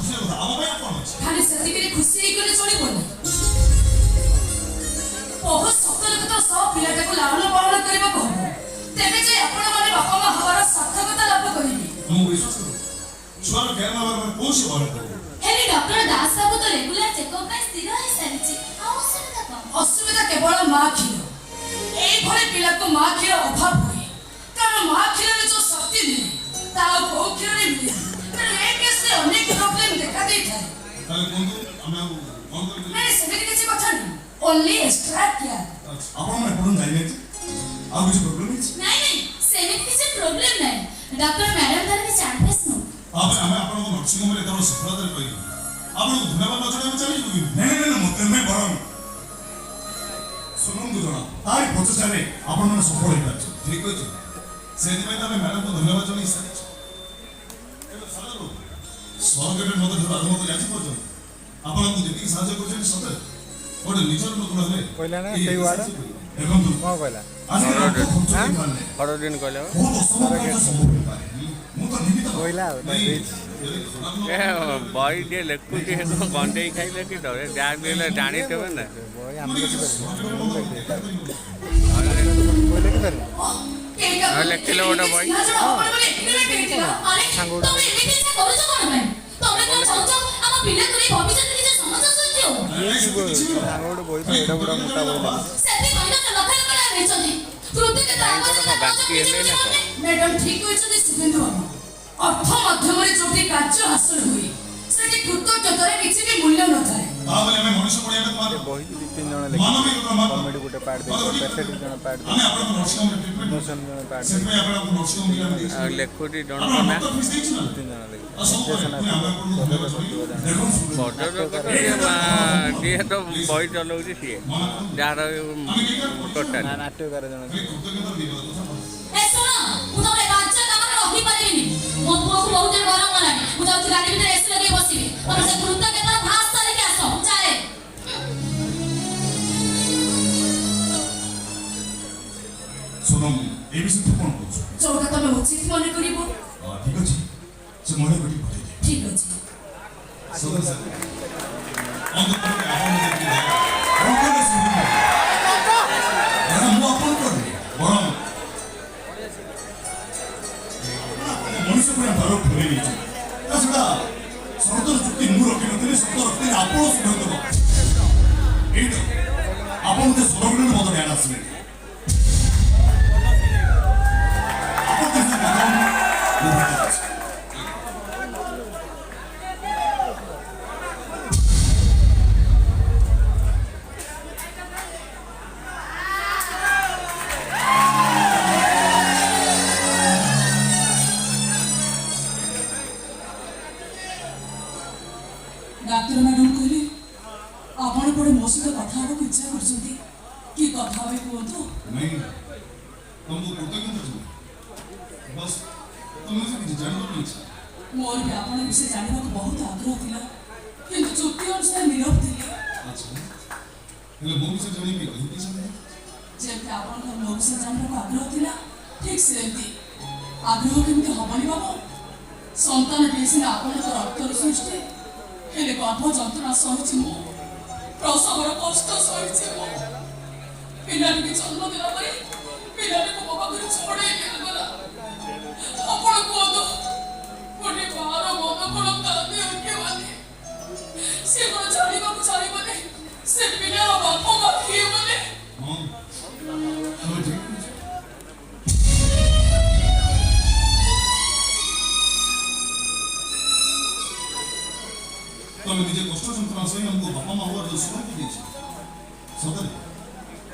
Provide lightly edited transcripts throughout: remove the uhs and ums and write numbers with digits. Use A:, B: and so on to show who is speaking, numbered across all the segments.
A: ଖାଲି ସେତିକିରେ ଖୁସି ହେଇଗଲେ ଚଳିବନି। ବହୁତ ସତର୍କତା ସହ ପିଲାଟାକୁ ଲାଳନ ପାଳନ କରିବାକୁ ହବ। ତେବେ ଯେ ଆପଣମାନେ ବାପା ମା ହବାର ସାର୍ଥକତା ଲାଭ କରିବେ।
B: ହେଲେ ଡକ୍ଟର ଦାସ ବାବୁ ତ ରେଗୁଲାର ଚେକଅପ୍ ପାଇଁ ସ୍ଥିର ହେଇସାରିଛି। ଆଉ ଅସୁବିଧା କଣ?
A: ଅସୁବିଧା କେବଳ ମା କ୍ଷୀର। ଏଇଭଳି ପିଲାକୁ ମା କ୍ଷୀର ଅଭାବ ହୁଏ। କାରଣ ମା କ୍ଷୀରରେ ଯୋଉ ଶକ୍ତି ମିଳେ ତା ଆଉ କୋଉ କ୍ଷୀରରେ ମିଳେ। ତେଣୁ ଏ କେସରେ ଅନେକ ପ୍ରୋବ୍ଲେମ ଦେଖା ଦେଇଥାଏ। ନାଇଁ ସେମିତି କିଛି କଥା ନାହିଁ। Only extra care.
C: ଆପଣମାନେ ଏପର୍ଯ୍ୟନ୍ତ ଯାଇନାହାନ୍ତି? ଆଉ କିଛି ପ୍ରୋବ୍ଲେମ ହେଇଛି?
B: ନାଇଁ ନାଇଁ ସେମିତି କିଛି ପ୍ରୋବ୍ଲେମ ନାହିଁ। ଡକ୍ଟର ମ୍ୟାଡାମ ତାର କିଛି ଆଡଭାଇସ୍ ନଉ।
C: ଆମେ ଆପଣଙ୍କ ନର୍ସିଂ ହୋମରେ କେବଳ ସଫଳତାରେ କହିବୁ। ଆପଣଙ୍କୁ ଧନ୍ୟବାଦ ନ ଜଣାଇ ଚାଲିଯିବୁ କି? ନାଇଁ ମୋତେ ନୁହେଁ ବରଂ ଶୁଣନ୍ତୁ ଜଣା ତାରି ପ୍ରଚେଷ୍ଟାରେ ଆପଣମାନେ ସଫଳ ହେଇପାରିଛୁ। ଠିକ ଅଛି, ସେଥିପାଇଁ ତ ଆମେ ମ୍ୟାଡାମଙ୍କୁ ଧନ୍ୟବାଦ ଜଣାଇ ସାରିଛୁ। ସହକରେ ମୋତେ ଧର ଆରମ୍ଭ କରି ଆଜି ପର୍ଯ୍ୟନ୍ତ ଆପଣଙ୍କୁ ଯେତିକି ସାହାଯ୍ୟ କରୁଛନ୍ତି ସତରେ ଗୋଟେ ନିଜର ଲୋକ ହେଲେ
D: କହିଲା ନା ସେଇ ୱାର୍ଡ
C: ଦେଖନ୍ତୁ
D: କଣ କହିଲା
C: ବହୁତ ଅସମ୍ଭବ କାର୍ଯ୍ୟ ସମ୍ଭବ ହେଇପାରେ। ମୁଁ ତ ନିମିତ୍ତ
D: କହିଲା ଆଉ
E: ବହି ଟିକେ ଲେଖୁଛି ଗଣ୍ଡେଇ ଖାଇଲେ କି ଡରେ ଯାହା ବି ହେଲେ ଜାଣିଥିବେ ନା।
D: ବହି ଆମେ ଲେଖିପାରିବୁ
E: ଲେଖିଲେ ଗୋଟେ ବହି
D: ସାଙ୍ଗ ଗୋଟେ ବହି ଏଇଟା ଗୋଟେ ମୋଟା ବହି
E: ବାକି ହେଲେ ନା କଣ?
A: ମ୍ୟାଡାମ ଠିକ କହିଛନ୍ତି ଶିବେନ୍ଦୁ ବାବୁ। ଅର୍ଥ ମାଧ୍ୟମରେ ଯୋଉଠି କାର୍ଯ୍ୟ ହାସଲ ହୁଏ ସେଠି କୃତଜ୍ଞତାରେ କିଛି ବି ମୂଲ୍ୟ ନଥାଏ।
D: ବହି ଦୁଇ ତିନି ଜଣ ଲେଖିଛି। କମେଡି ଗୋଟେ ପାର୍ଟ ଦେଇଛି, ପେସେଣ୍ଟ ଜଣେ ପାର୍ଟ ଦେଇଛି, ଇମୋସନ ଜଣେ ପାର୍ଟ ଦେଇଛି,
E: ଆଉ ଲେଖୁଛି ଜଣଙ୍କ ନା
D: ଦୁଇ ତିନି ଜଣ
E: ଯିଏ ତ ବହି ଚଲାଉଛି ସିଏ ଯାହାର ଟୋଟାଲ
D: ନାଟ୍ୟକାର ଜଣେ
B: ଏ ଶୁଣ ମୁଁ ତମର କାର୍ଯ୍ୟ କାମରେ ରହିପାରିବିନି। ମୋ ପୁଅକୁ ବହୁତ ଜୋର ଗରମ କଲାଣି। ମୁଁ ଯାଉଛି ଗାଡି ଭିତରେ ଏସି ଲଗେଇ ବସିବି। ତମେ ସେ କୃତଜ୍ଞତା ଭାସ ଧରିକି ଆସ। ମୁଁ ଯାଏ।
C: ଶୁଣମ ଏ ବିଷୟରେ କଣ କହୁଛୁ?
A: ଯୋଉଟା ତମେ ଉଚିତ ମନେ କରିବ।
C: ଠିକ ଅଛି, ସେ ମନେ କରି ପଠେଇ ଦେ।
A: ଠିକ ଅଛି।
C: ସଦର ସାର୍ ମୁଁ ଆପଣଙ୍କର ବରଂ ମଣିଷ ପୁରା ଦ୍ୱାର ଖୋଲି ଦେଇଛି। ତା ଛଡ଼ା ସର୍ତ୍ତର ଚୁକ୍ତି ମୁଁ ରଖିନଥିଲି, ସର୍ତ୍ତ ରଖିଥିଲି ଆପଣ ସୁଗନ୍ଧ ଏଇଟା ଆପଣ ମୋତେ ସରଗଣରେ ମତ ଜ୍ଞାନ ଆସିଲେ
A: ଡାକ୍ତର ମ୍ୟାଡାମ କହିଲେ ଆପଣ କୁଆଡ଼େ ମୋ ସହିତ କଥା ହେବାକୁ ଇଚ୍ଛା କରୁଛନ୍ତି। କି କଥା ହେବେ କୁହନ୍ତୁ।
C: नहीं तुमको कृतज्ञता चाहिए बस तुम मुझे कुछ जानना नहीं चाहिए।
A: ମୋର ବି ଆପଣଙ୍କ ବିଷୟ ଜାଣିବାକୁ ବହୁତ ଆଗ୍ରହ ଥିଲା, କିନ୍ତୁ ଚୁକ୍ତି ଅନୁସାରେ ନିରବ ଥିଲି।
C: अच्छा ହେଲେ ମୁଁ ବି ସେ ଜାଣିବି କହିବି ସେମାନେ
A: ଯେମିତି ଆପଣଙ୍କର ମୋ ବିଷୟ ଜାଣିବାକୁ ଆଗ୍ରହ ଥିଲା ଠିକ୍ ସେମିତି ଆଗ୍ରହ କେମିତି ହବନି ବାବୁ। ସନ୍ତାନଟିଏ ସିନା ଆପଣଙ୍କ ରକ୍ତର ସୃଷ୍ଟି, ହେଲେ ଗର୍ଭ ଯନ୍ତ୍ରଣା ସହିଛି ମୁଁ, ପ୍ରସବର କଷ୍ଟ ସହିଛି ମୁଁ। ପିଲାଟିକୁ ଜନ୍ମ ଦେଲା ପରେ ପିଲାଟିକୁ ମୋ ପାଖରେ ଛଡ଼େଇ ନିଆଗଲା। ଆପଣ କୁହନ୍ତୁ ଗୋଟେ ମାଆର ମନ କଣ କାନ୍ଦି ଉଠିବନି? ସେ କଣ ଜାଣିବାକୁ ଚାହିଁବନି ସେ ପିଲାର ବାପ ମା କିଏ ବୋଲି?
C: ହଁ ତମେ ଠିକ କହୁଛ। ତମେ ନିଜେ କଷ୍ଟ ଯନ୍ତ୍ରଣା ସହି ଆମକୁ ବାପା ମା ହବାର ଯୋଉ ସୌଭାଗ୍ୟ ଦେଇଛ ସତରେ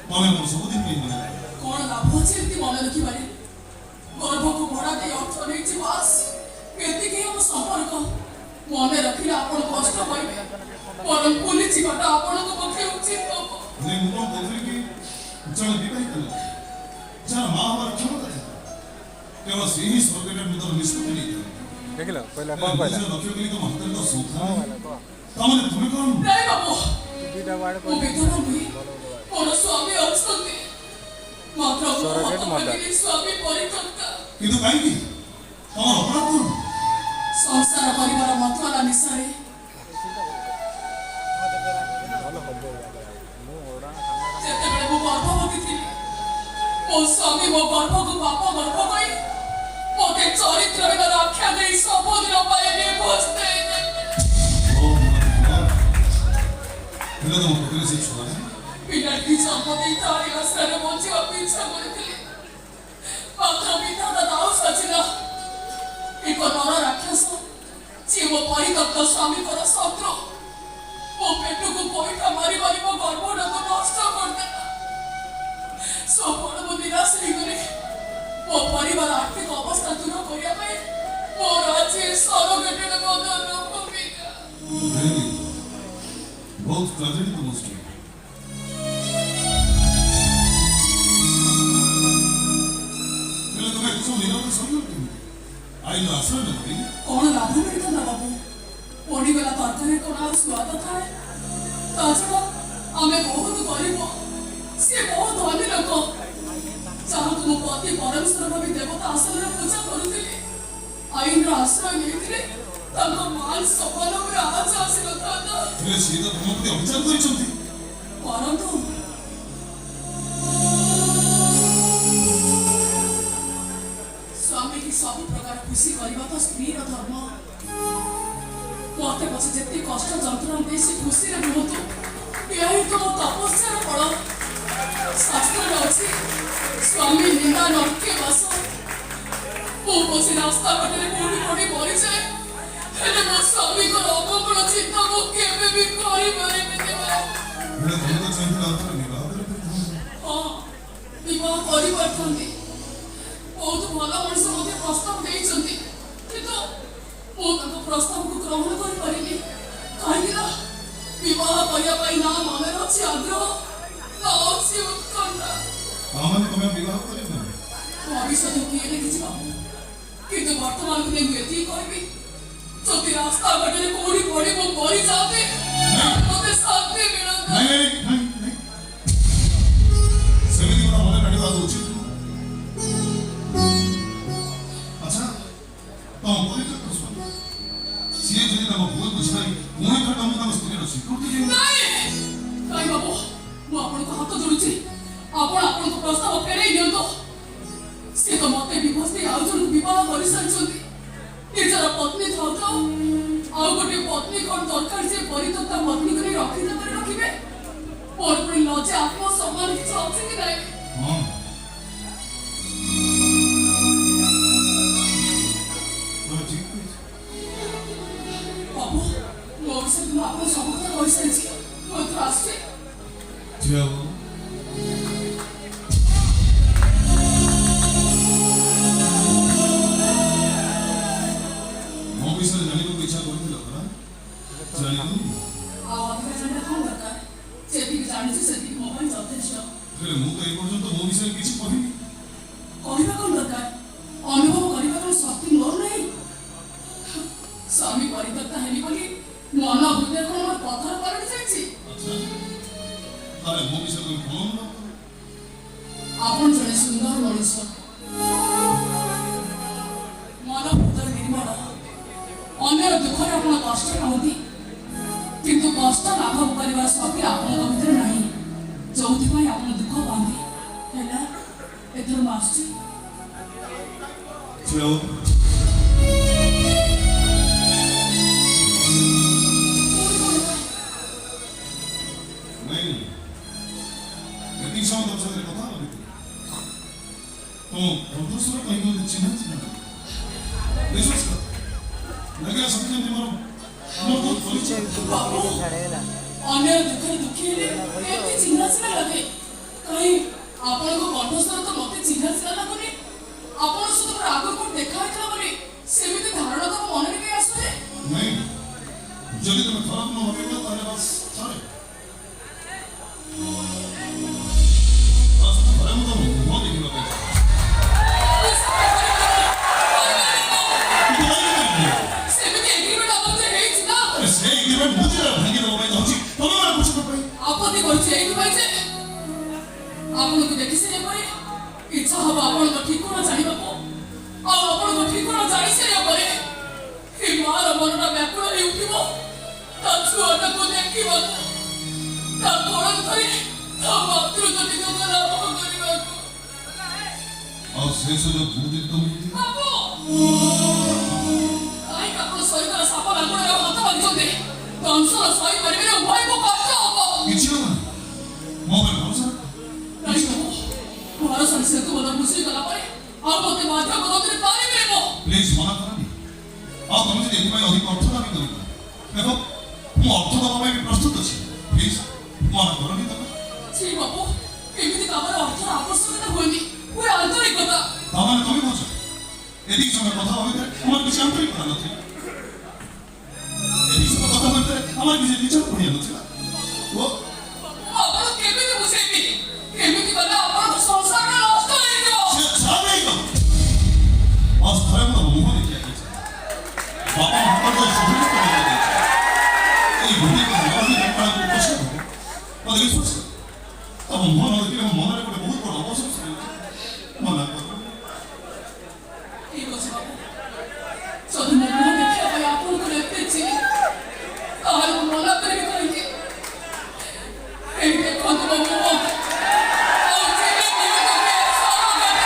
C: ତମେ ଆମର ସବୁଦିନ ପାଇଁ ମନେ
A: କଣ ଲାଭ ଅଛି ଏମିତି ମନେ ରଖିବାରେ? ଗର୍ଭକୁ ଭଡ଼ା ଦେଇ ଅର୍ଥ ନେଇଛି ବାସ୍, ଏତିକି ଆମ ସମ୍ପର୍କ। ମନେ ରଖିଲେ ଆପଣ କଷ୍ଟ ପାଇବେ, ବରଂ ଭୁଲି ଯିବାଟା ଆପଣଙ୍କ ପକ୍ଷେ ଉଚିତ ହବ।
C: ହେଲେ ମୁଁ କଣ କହୁଥିଲି କି ଜଣେ ବିବାହିତ ଲୋକ ଯାହାର ମା ହବାର କ୍ଷମତା ଥିଲା କେବଳ ସେଇ ହିଁ ସ୍ୱର୍ଗରେ ନୂତନ ନିଷ୍ପତ୍ତି ନେଇଥିଲେ।
D: ଦେଖିଲ କହିଲା କଣ କହିଲା
C: ଲକ୍ଷ୍ୟ କରି ତମ ହାତରେ ତ ସୌଭାଗ୍ୟ
D: କହ
C: ତାମାନେ ତୁମେ କଣ
A: ନାଇଁ ବାବୁ,
D: ଦୁଇଟା ୱାର୍ଡ
A: ମୁଁ ବିଧବା ନୁହେଁ, ମୋର ସ୍ୱାମୀ ଅଛନ୍ତି, ମାତ୍ର ମୋ
D: Surrogate
A: ହାତ
D: mother.
A: ଭାଙ୍ଗିନି ସ୍ୱାମୀ ପରିତ୍ୟକ୍ତା।
C: କିନ୍ତୁ କାହିଁକି ତମର ଅପରାଧ କଣ?
A: ସଂସାର କରିବାର ମତୁଆଲା ନିଶାରେ ଯେତେବେଳେ ମୁଁ ଗର୍ଭବତୀ ଥିଲି ମୋ ସ୍ୱାମୀ ମୋ ଗର୍ଭକୁ ପାପ ଗର୍ଭ କରି ମୋତେ ଚରିତ୍ରହୀନ ଆଖ୍ୟା ଦେଇ ସବୁଦିନ ପାଇଁ ନିଭୋଜ ଦେଇଦେଲେ। ପିଲାଟି ଜନ୍ମ ଦେଇ ତାରି ଆଶ୍ରାରେ ବଞ୍ଚିବାକୁ ଇଚ୍ଛା କରିଥିଲି, ମାତ୍ର ବିଧାତା ଦାଉ ସାଜିଲା ଏକ ନର ରାକ୍ଷସ ଯିଏ ମୋ ପରିତ୍ୟକ୍ତ ସ୍ୱାମୀଙ୍କର ଶତ୍ରୁ ମୋ ପେଟକୁ ପଇଠା ମାରି ମାରି ମୋ ଗର୍ଭଟାକୁ ନଷ୍ଟ କରିଦେଲା। ସବୁବେଳେ ମୁଁ ନିରାଶ ହେଇଗଲି। ମୋ ପରିବାର ଆର୍ଥିକ ଅବସ୍ଥା ଦୂର କରିବା ପାଇଁ ମୋର ଆଜି ସରଗେଟର ବଦନ ଭୂମିକା।
C: ବହୁତ ଟ୍ରାଜେଡି ତମ ଷ୍ଟୋରି। ହେଲେ ତମେ ଏତେ ସବୁ ନିରବରେ ସରିଗଲ କେମିତି? ଆଇନ ଆଶ୍ରୟ ନେବି
A: କଣ ଲାଭ ମିଳିଥାନ୍ତା ବାବୁ? ପଡ଼ିଗଲା ତରକାରୀ କଣ ଆଉ ସ୍ୱାଦ ଥାଏ? ତା ଛଡ଼ା ଆମେ ବହୁତ ଗରିବ, ସେ ବହୁତ ଧନୀ ଲୋକ ଯାହାକୁ ମୋ ପତି ପରମେଶ୍ୱର ଭାବି ଦେବତା ଆସନରେ ପୂଜା କରୁଥିଲେ। ଆଇନର ଆଶ୍ରୟ ନେଇଥିଲେ ତାଙ୍କ ମାନ ସମ୍ମାନ ଉପରେ ଆଜ ଆସିନଥାନ୍ତା।
C: ହେଲେ ସିଏ ତ ତମ ପ୍ରତି ଅବିଚାର କରିଛନ୍ତି।
A: ପରନ୍ତୁ ସ୍ୱାମୀକି ସବୁ ପ୍ରକାର ଖୁସି କରିବା ତ ସ୍ତ୍ରୀର ଧର୍ମ। ମୋତେ ପଛେ ଯେତେ କଷ୍ଟ ଯନ୍ତ୍ରଣା ଦେଇ ସେ ଖୁସିରେ ରୁହନ୍ତୁ, ଏହା ହିଁ ତ ମୋ ତପସ୍ୟାର ଫଳ। ଶାସ୍ତ୍ରରେ ଅଛି ସ୍ୱାମୀ ନିନ୍ଦା ନରକେ ବାସ। ମୁଁ ପଛେ ରାସ୍ତା ଘାଟରେ କୋଉଠି କୋଉଠି ମରିଯାଏ, ହେଲେ ମୋ ସ୍ୱାମୀଙ୍କର ଅମଙ୍ଗଳ ଚିନ୍ତା ମୁଁ କେବେ ବି କରିପାରିବିନି।
C: ହେଲେ ତମେ ତ ଚାହିଁଥିଲେ ଅନ୍ତର ବିବାହ କରିପାରିଥାନ୍ତେ।
A: ହଁ, ବିବାହ କରିପାରିଥାନ୍ତି। ବହୁତ ଭଲ ମଣିଷ ମୋତେ ପ୍ରସ୍ତାବ ଦେଇଛନ୍ତି, କିନ୍ତୁ ମୁଁ ତାଙ୍କ ପ୍ରସ୍ତାବକୁ ଗ୍ରହଣ କରିପାରିନି। କାହିଁକି ନା ବିବାହ କରିବା ପାଇଁ ନା ମନରେ ଅଛି ଆଗ୍ରହ, ନା ଅଛି ଉତ୍କଣ୍ଠା।
C: ତାମାନେ ତମେ ବିବାହ କରିବ?
A: ଭବିଷ୍ୟତ କିଏ ଲେଖିଯିବ, କିନ୍ତୁ ବର୍ତ୍ତମାନକୁ ନେଇ ମୁଁ ଏତିକି କହିବି, ଯଦି ରାସ୍ତା ଘାଟରେ କୋଉଠି ପଡ଼ି ମୁଁ ମରିଯାଆନ୍ତି ମୋତେ ଶାନ୍ତି ମିଳନ୍ତା।
C: ସେମିତି କଥା ମନେ କାଟିବା ଉଚିତ। ଆଚ୍ଛା, ତମ ପରିତ୍ୟକ୍ତ ସ୍ୱାମୀ ସିଏ ଯଦି ତାଙ୍କ ଭୁଲ ବୁଝିପାରି ପୁଣି ଥରେ ତମକୁ ତାଙ୍କ ସ୍ତ୍ରୀର ସ୍ୱୀକୃତି ଦେବ?
A: ନାଇଁ ବାବୁ, ମୁଁ ଆପଣଙ୍କୁ ହାତ ଯୋଡୁଛି, ଆପଣ ଆପଣଙ୍କ ପ୍ରସ୍ତାବ ଫେରେଇ ନିଅନ୍ତୁ। ସେ ତ ମୋତେ ବିଭସ ଦେଇ ଆଉ ଜଣକୁ ବିବାହ କରିସାରିଛନ୍ତି। ନିଜର ପତ୍ନୀ ଥାଉ ଥାଉ ଆଉ ଗୋଟେ ପତ୍ନୀ କଣ ଦରକାର ଯେ ପରିତ୍ୟକ୍ତ ପତ୍ନୀକୁ ନେଇ ରଖିଦେବାରେ ରଖିବେ? ମୋର ପୁଣି ଲଜ୍ଜା ଆତ୍ମସମ୍ମାନ କିଛି ଅଛି କି ନାହିଁ?
C: ହଁ, ତମେ ଠିକ କହିଛ।
A: ବାବୁ, ମୋ ବିଷୟରେ ମୁଁ ଆପଣଙ୍କୁ ସବୁ କଥା କହିସାରିଛି। ମୁଁ ଏଥର ଆସୁଛି।
C: ଠିଆ ହୁଅ। ମୋ ବିଷୟରେ ଜାଣିବାକୁ ଇଚ୍ଛା କରୁଥିଲ ପରା? ଜାଣିଲୁ?
A: ଆଉ ଅଧିକ ଜାଣିବା କଣ ଦରକାର? ଯେତିକି ଜାଣିଛି ସେତିକି ମୋ ପାଇଁ ଯଥେଷ୍ଟ।
C: ହେଲେ ମୁଁ ତ ଏ ପର୍ଯ୍ୟନ୍ତ ମୋ ବିଷୟରେ କିଛି କହିନି।
A: କହିବା କଣ ଦରକାର? ଅନୁଭବ କରିବା କଣ ଶକ୍ତି ମୋର ନାହିଁ? ସ୍ୱାମୀ ପରିତ୍ୟକ୍ତ ହେଲି ବୋଲି ମନ ହୃଦୟ କଣ ମୋର ପଥର ପାଲଟି ଯାଇଛି?
C: ଆଚ୍ଛା, ତାହେଲେ ମୋ ବିଷୟରେ ତମେ କଣ ଅନୁଭବ କର?
A: ଆପଣ ଜଣେ ସୁନ୍ଦର ମଣିଷ, ମନ ହୃଦୟ ନିର୍ମଳ। ଅନ୍ୟର ଦୁଃଖରେ ଆପଣ କଷ୍ଟ ପାଆନ୍ତି, କିନ୍ତୁ କଷ୍ଟ ଲାଭ କରିବାର ଶକ୍ତି ଆପଣଙ୍କ ଭିତରେ ନାହିଁ, ଯୋଉଥିପାଇଁ ଆପଣ ଦୁଃଖ ପାଆନ୍ତି। ହେଲା, ଏଥର ମୁଁ ଆସୁଛି।
C: ଠିଆ ହୁଅ। ନାଇଁ, ଏତିକି ସମୟ ତମ ସାଙ୍ଗରେ କଥା ହେବା ଭିତରେ ତମ କଣ୍ଠସ୍ୱର କାହିଁକି ମୋତେ ଚିହ୍ନା ଚିହ୍ନା ଲାଗେ? ବିଶ୍ୱାସ କର, ଲାଗିଲା ସତେ ଯେମିତି ମୋର ବହୁତ ପରିଚୟ।
A: ବାବୁ, ଅନ୍ୟର ଦୁଃଖରେ ଦୁଃଖୀ ହେଲେ ଏମିତି ଚିହ୍ନା ଚିହ୍ନା ଲାଗେ। କାହିଁ ଆପଣଙ୍କ କଣ୍ଠସ୍ୱର ତ ମୋତେ ଚିହ୍ନା ଚିହ୍ନା ଲାଗୁନି। ଆପଣ ସହିତ ମୋର ଆଗରୁ କଣ ଦେଖା ହେଇଥିଲା ବୋଲି ସେମିତି ଧାରଣା ତ ମୋ ମନରେ କାହିଁ ଆସୁନି?
C: ନାଇଁ, ଯଦି ତମେ ଖରାପ ନ ଭାବିବ ତାହେଲେ ବାସ୍ ଛାଡ଼େ। ଘରେ ମୁଁ ତମ ମୁହଁ ଦେଖିବା ପାଇଁ
A: ସେମିତି ଏଗ୍ରିମେଣ୍ଟ ଆମ ଭିତରେ ହେଇଛି ନା?
C: ସେ ଏଗ୍ରିମେଣ୍ଟ ବୁଝିଲା ଭାଙ୍ଗି ଦେବା ପାଇଁ ଚାହୁଁଛି। ତମେ ମାନେ ବୁଝିବା ପାଇଁ
A: ଆପତ୍ତି କରୁଛି ଏଇଥିପାଇଁ ଯେ ଆପଣଙ୍କୁ ଦେଖି ସାରିବା ପରେ ଇଚ୍ଛା ହବ ଆପଣଙ୍କ ଠିକଣା ଜାଣିବାକୁ, ଆଉ ଆପଣଙ୍କ ଠିକଣା ଜାଣି ସାରିବା ପରେ ଏ ମାର ମନଟା ବ୍ୟାକୁଳ ହେଇ ଉଠିବ ତା ଛୁଆଟାକୁ ଦେଖିବାକୁ। ତା ଗୋଡ଼ ଧରି ତା ମାତୃ ଯଦି ଗଲା ଲାଭ କରିବାକୁ
D: ଆଉ ଶେଷ ଯୋଉ ଦୁର୍ଦିନ ତମକୁ
A: ବାବୁ କାହିଁକି ଆପଣ ସହିତ ସାପ ଲାଗୁଣରେ ହାତ ବାନ୍ଧିଛନ୍ତି କଂସର ସହି ପାରିବେନି ଉଭୟକୁ କଷ୍ଟ ହବ
D: କିଛି ହବନି ମୋ ଉପରେ ଭରସା
A: ନାଇଁ ବାବୁ ଭରସାରେ ସେତୁ ବୋଧ ବୁଝି ଗଲା ପରେ ଆଉ ମୋତେ ବାଧ୍ୟ କରନ୍ତୁନି ପାରିବିନି ମୁଁ
D: ପ୍ଲିଜ୍ ମନା କରନି ଆଉ ତମେ ଯଦି ଏଥିପାଇଁ ଅଧିକ ଅର୍ଥ ଦାବି କରିବ ଦେଖ ମୁଁ ଅର୍ଥ ଦେବା ପାଇଁ ବି ପ୍ରସ୍ତୁତ ଅଛି ପ୍ଲିଜ୍ ମନା କରନି ତମେ
A: ଛି ବାବୁ ଏମିତି କାମରେ ଅର୍ଥର ଆବଶ୍ୟକତା ହୁଏନି ହୁଏ ଆନ୍ତରିକତା
D: ତାମାନେ ତମେ କହୁଛ ଏତିକି ସମୟ କଥା ହବା ଭିତରେ আমার କିଛି ଆନ୍ତରିକତା ନଥିଲା ଏତିକି ସମୟ କଥା ହବା ଭିତରେ আমার କିଛି ନିଜର ପଡ଼ିଆ ନଥିଲା ଓ
A: ଆପଣ କେମିତି ବୁଝେଇବି କେମିତି କଲେ ଆପଣଙ୍କ ସଂସାରଟା ନଷ୍ଟ ହେଇଯିବ
D: ସେ ଛାଡ଼େଇ ଗଲ ଆজ ଥରେ ମୋର ମୁହଁ ଦେଖିଆ ହେଇଛି ବାପା ହାତର ସହଜ କରି ଦେଇଛି এই ভূমিকে মনে দেখବାକୁ କଷ୍ଟ ହବ ମୋତେ ବିଶ୍ୱାସ କର ତମ ମୁହଁ ନ ଦେଖିଲେ ମୋ ମନରେ ଗୋଟେ ବହୁତ ବଡ଼ ଅବସର ସୃଷ୍ଟି ମନା କର
A: ଠିକ ଅଛି ବାବୁ ଯଦି ମୋ ମୁହଁ ଦେଖିବା ପାଇଁ ଆପଣଙ୍କର ଏତେ ଇଚ୍ଛା ତାହେଲେ ମୁଁ ମନା କରିବି କାହିଁକି ଏଇ ଦେଖନ୍ତୁ ମୋ ମୁହଁ ଆଉ ଚିରି ଦିଅନ୍ତୁ କି ସର ଗାଁରେ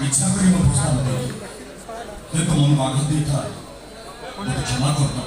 C: ইচ্ছা করে ମୋ ପ୍ରସ୍ତାବ ଦେଇଛି ଦେଖ ମନକୁ ଆଘାତ ଦେଇଥାଏ ମୋତେ କ୍ଷମା କରିବ